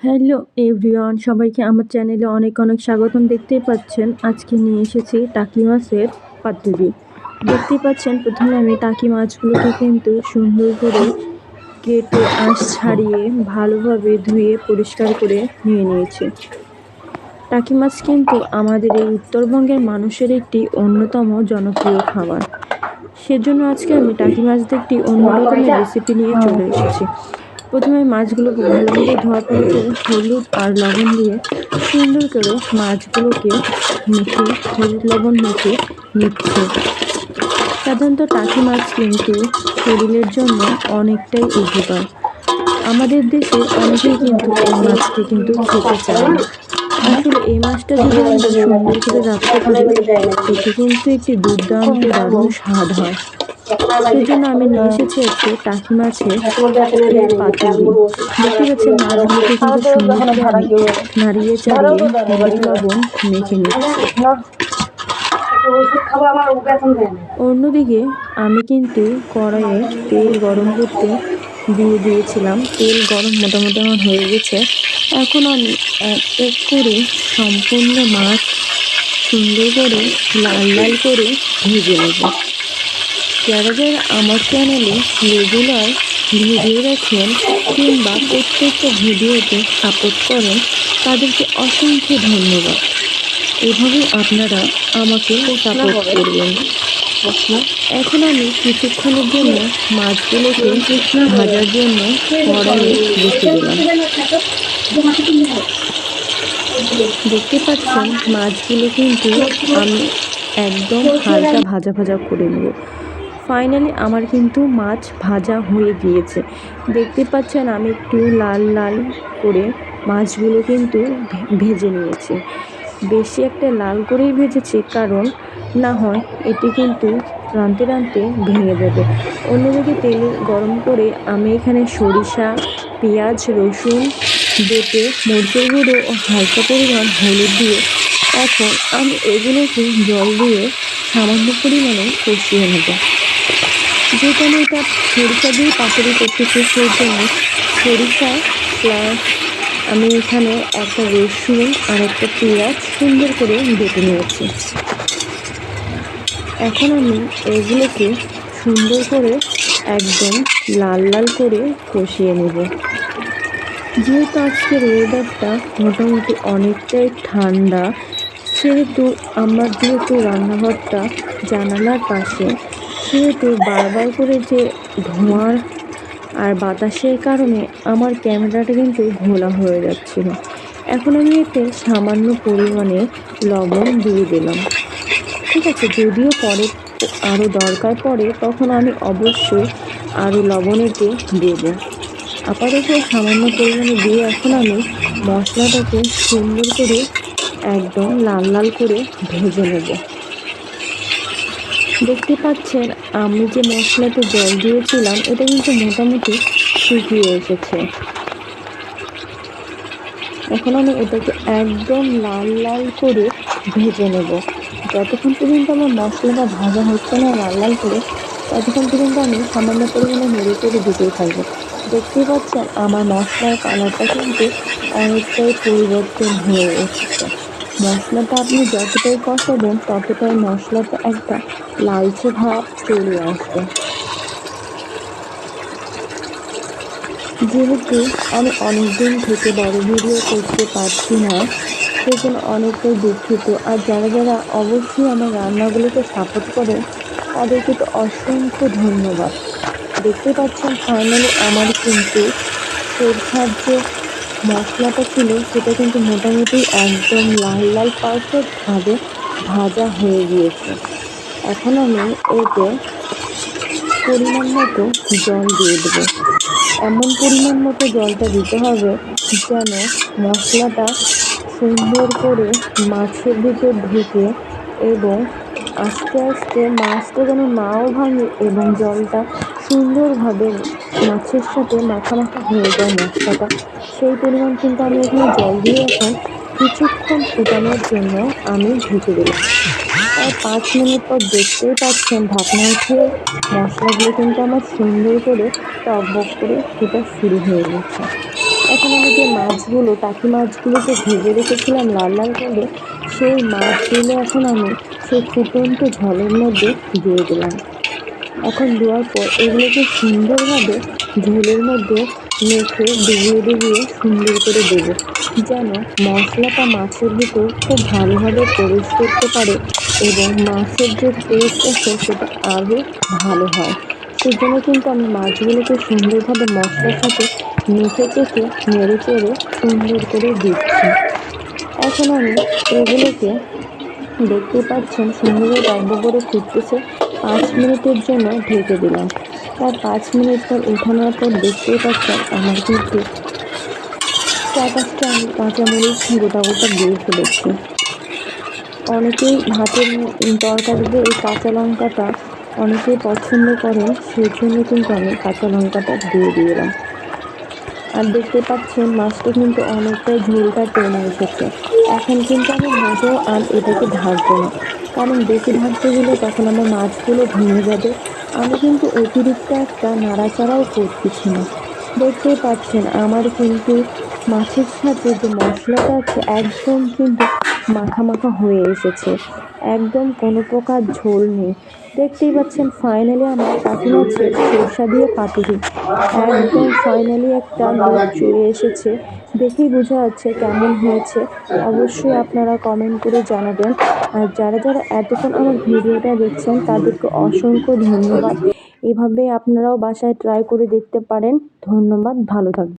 Hello everyone, সবাইকে আমার চ্যানেলে অনেক অনেক স্বাগতম। দেখতেই পাচ্ছেন আজকে নিয়ে এসেছি টাকি মাছের পাতুরি। দেখতেই পাচ্ছেন প্রথমে আমি টাকি মাছগুলোকে কিন্তু সুন্দর করে কেটে আঁশ ছাড়িয়ে ভালোভাবে ধুয়ে পরিষ্কার করে নিয়ে নিয়েছি। টাকি মাছ কিন্তু আমাদের এই উত্তরবঙ্গের মানুষের একটি অন্যতম জনপ্রিয় খাবার। সেজন্য আজকে আমি টাকি মাছদের একটি অন্য রকমের রেসিপি নিয়ে চলে এসেছি। প্রথমে মাছগুলোকে ভালোভাবে ধোয়ার পরে হলুদ আর লবণ দিয়ে সুন্দর করে মাছগুলোকে মেখে হলুদ লবণ মেখে নিচ্ছে। সাধারণত টাকি মাছ কিন্তু শরীরের জন্য অনেকটাই উপকার। আমাদের দেশে অনেকেই কিন্তু এই মাছকে কিন্তু খেতে চায় না। আসলে এই মাছটা যদি আমরা সুন্দর করে রাখতে পারি, এতে কিন্তু একটি দুর্দান্ত দারুণ স্বাদ হয়। সেজন্য আমি নিয়ে এসেছি আজকে টাকি মাছের পাতুরি। দেখতে পাচ্ছেন মাছগুলোকে কিন্তু সুন্দর করে আমি নাড়িয়ে চাড়িয়ে হলুদ লবণ মেখে নিচ্ছি। অন্যদিকে আমি কিন্তু কড়াইয়ে তেল গরম করতে দিয়ে দিয়েছিলাম। তেল গরম মোটামুটি আমার হয়ে গেছে। এখন আমি এক এক করে সম্পূর্ণ মাছ সুন্দর করে লাল লাল করে ভেজে নেব। যারা যারা আমার চ্যানেলে রেগুলার ভিডিও দেখেন কিংবা প্রত্যেকটা ভিডিওতে সাপোর্ট করেন, তাদেরকে অসংখ্য ধন্যবাদ। এভাবেই আপনারা আমাকে সাপোর্ট করবেন। এখন আমি কিছুক্ষণের জন্য মাছগুলোকে ভাজার জন্য কড়াইয়ে রেখে দিলাম। দেখতে পাচ্ছেন মাছগুলো কিন্তু আমি একদম হালকা ভাজা ভাজা করে নেব। ফাইনালি আমার কিন্তু মাছ ভাজা হয়ে গিয়েছে। দেখতে পাচ্ছেন আমি একটু লাল লাল করে মাছগুলো কিন্তু ভেজে নিয়েছি। বেশি একটা লাল করেই ভেজেছি, কারণ না হয় এটি কিন্তু রাঁধতে রাঁধতে ভেঙে যাবে। অন্যদিকে তেল গরম করে আমি এখানে সরিষা, পেঁয়াজ, রসুন বেটে মরিচের গুঁড়ো ও হালকা পরিমাণ হলুদ দিয়ে এখন আমি এগুলোকে জল দিয়ে সামান্য পরিমাণে কষিয়ে নেব। যেহেতু আমি এটা সরিষা দিয়ে পাতুরি করতেছি, সেই জন্য সরিষা প্লাস আমি এখানে একটা রসুন আর একটা পেঁয়াজ সুন্দর করে বেটে নিয়েছি। এখন আমি এগুলোকে সুন্দর করে একদম লাল লাল করে কষিয়ে নেব। যেহেতু আজকের ওয়েদারটা মোটামুটি অনেকটাই ঠান্ডা, সেহেতু আমার যেহেতু রান্নাঘরটা জানালার পাশে, সেহেতু বারবার করে যে ধোঁয়ার আর বাতাসের কারণে আমার ক্যামেরাটা কিন্তু ঘোলা হয়ে যাচ্ছিল। এখন আমি এতে সামান্য পরিমাণে লবণ দিয়ে দিলাম। ঠিক আছে, যদিও পরে আরও দরকার পড়ে তখন আমি অবশ্যই আরও লবণ এতে দেব। আপাতত সামান্য পরিমাণে দিয়ে এখন আমি মশলাটাকে সুন্দর করে একদম লাল লাল করে ভেজে নেব। দেখতে পাচ্ছেন আমি যে মশলাতে জল দিয়েছিলাম এটা কিন্তু মোটামুটি শুকিয়ে এসেছে। এখন আমি এটাকে একদম লাল লাল করে ভেজে নেব। যতক্ষণ পর্যন্ত আমার মশলাটা ভাজা হচ্ছে না লাল লাল করে, ততক্ষণ পর্যন্ত আমি সামান্য পরিমাণে নেড়ে চেড়ে দিতেই থাকবো। দেখতেই পাচ্ছেন আমার মশলার কালারটা কিন্তু অনেকটাই পরিবর্তন হয়ে এসেছে। মশলাটা আপনি যতটাই কষাবেন ততটাই মশলাটা একটা লালচে ভাব চলে আসবে। যেহেতু আমি অনেকদিন থেকে বড় ভিডিও করতে পারছি না, সেজন্য অনেকটাই দুঃখিত। আর যারা যারা অবশ্যই আমার রান্নাগুলোকে সাপোর্ট করে, তাদেরকে তো অসংখ্য ধন্যবাদ। দেখতে পাচ্ছেন ফাইনালি আমার কিন্তু সরষার যে মশলাটা ছিল সেটা কিন্তু মোটামুটি একদম লাল লাল পারফেক্টভাবে ভাজা হয়ে গিয়েছে। এখন আমি এতে পরিমাণ মতো জল দিয়ে দেবো। এমন পরিমাণ মতো জলটা দিতে হবে যেন মশলাটা সুন্দর করে মাছের ভিতর ঢুকে এবং আস্তে আস্তে মাছটা যেন নাও ভাঙে এবং জলটা সুন্দরভাবে মাছের সাথে মাখা মাখা হয়ে যায় মশলাটা। সেই পরিমাণ কিন্তু আমি এখানে জল দিয়ে এখন কিছুক্ষণ ফুটানোর জন্য আমি ঢেকে দিলাম। আর 5 মিনিট পর দেখতেই পাচ্ছেন ঢাকনা উঠিয়ে মশলাগুলো কিন্তু আমার সুন্দর করে টকবক করে ফোটা শুরু হয়ে গেছে। এখন আমি যে মাছগুলো টাকি মাছগুলোকে ভেজে রেখেছিলাম লাল লাল করে, সেই মাছগুলো এখন আমি সেই ফুটন্ত ঝোলের মধ্যে দিয়ে দিলাম। এখন দেওয়ার পর এগুলোকে সুন্দরভাবে ঝোলের মধ্যে মেখে ডুবিয়ে ডুবিয়ে সুন্দর করে দেব, যেন মশলাটা মাছের ভিতর খুব ভালোভাবে প্রবেশ করতে পারে এবং মাছের যে টেস্ট আছে সেটা আরও ভালো হয়। সেজন্য কিন্তু আমি মাছগুলোকে সুন্দরভাবে মশলার সাথে মেখে চেখে নেড়ে চেড়ে সুন্দর করে দিচ্ছি। এখন আমি এগুলোকে দেখতে পাচ্ছেন সুন্দরভাবে টকবক করে ফুটতেছে। 5 মিনিটের জন্য ঢেকে দিলাম। তার 5 মিনিট পর উঠানোর পর দেখতেই পাচ্ছেন আমার কিন্তু 4-5টা আমি কাঁচামরিচ গোটা গোটা দিয়ে ফেলেছি। অনেকেই ভাতের তরকারিতে এই কাঁচা লঙ্কাটা অনেকেই পছন্দ করেন, সেই জন্য কিন্তু আমি কাঁচা লঙ্কাটা দিয়ে দিলাম। আর দেখতে পাচ্ছেন মাছটা কিন্তু অনেকটাই ঝোলটা টেনে এসেছে। এখন কিন্তু আমি মোটেও আর এটাকে ঢাকবো না, কারণ বেশি ঢাকতে গেলে তখন আমার মাছগুলো ভেঙে যাবে। আমি কিন্তু অতিরিক্ত একটা নাড়াচাড়াও করতেছি না। দেখতেই পাচ্ছেন আমার কিন্তু মাছের সাথে যে মশলাটা আছে একদম কিন্তু মাখা মাখা হয়ে এসেছে, একদম কোনো প্রকার ঝোল নেই। দেখতেই পাচ্ছেন ফাইনালি আমার টাকি মাছের সরষা দিয়ে পাতুরি একদম ফাইনালি একটা লুক চলে এসেছে। দেখেই বোঝা যাচ্ছে কেমন হয়েছে। অবশ্যই আপনারা কমেন্ট করে জানাবেন। আর যারা যারা এতক্ষণ আমার ভিডিওটা দেখছেন তাদেরকে অসংখ্য ধন্যবাদ। এভাবে আপনারাও বাসায় ট্রাই করে দেখতে পারেন। ধন্যবাদ, ভালো থাকবেন।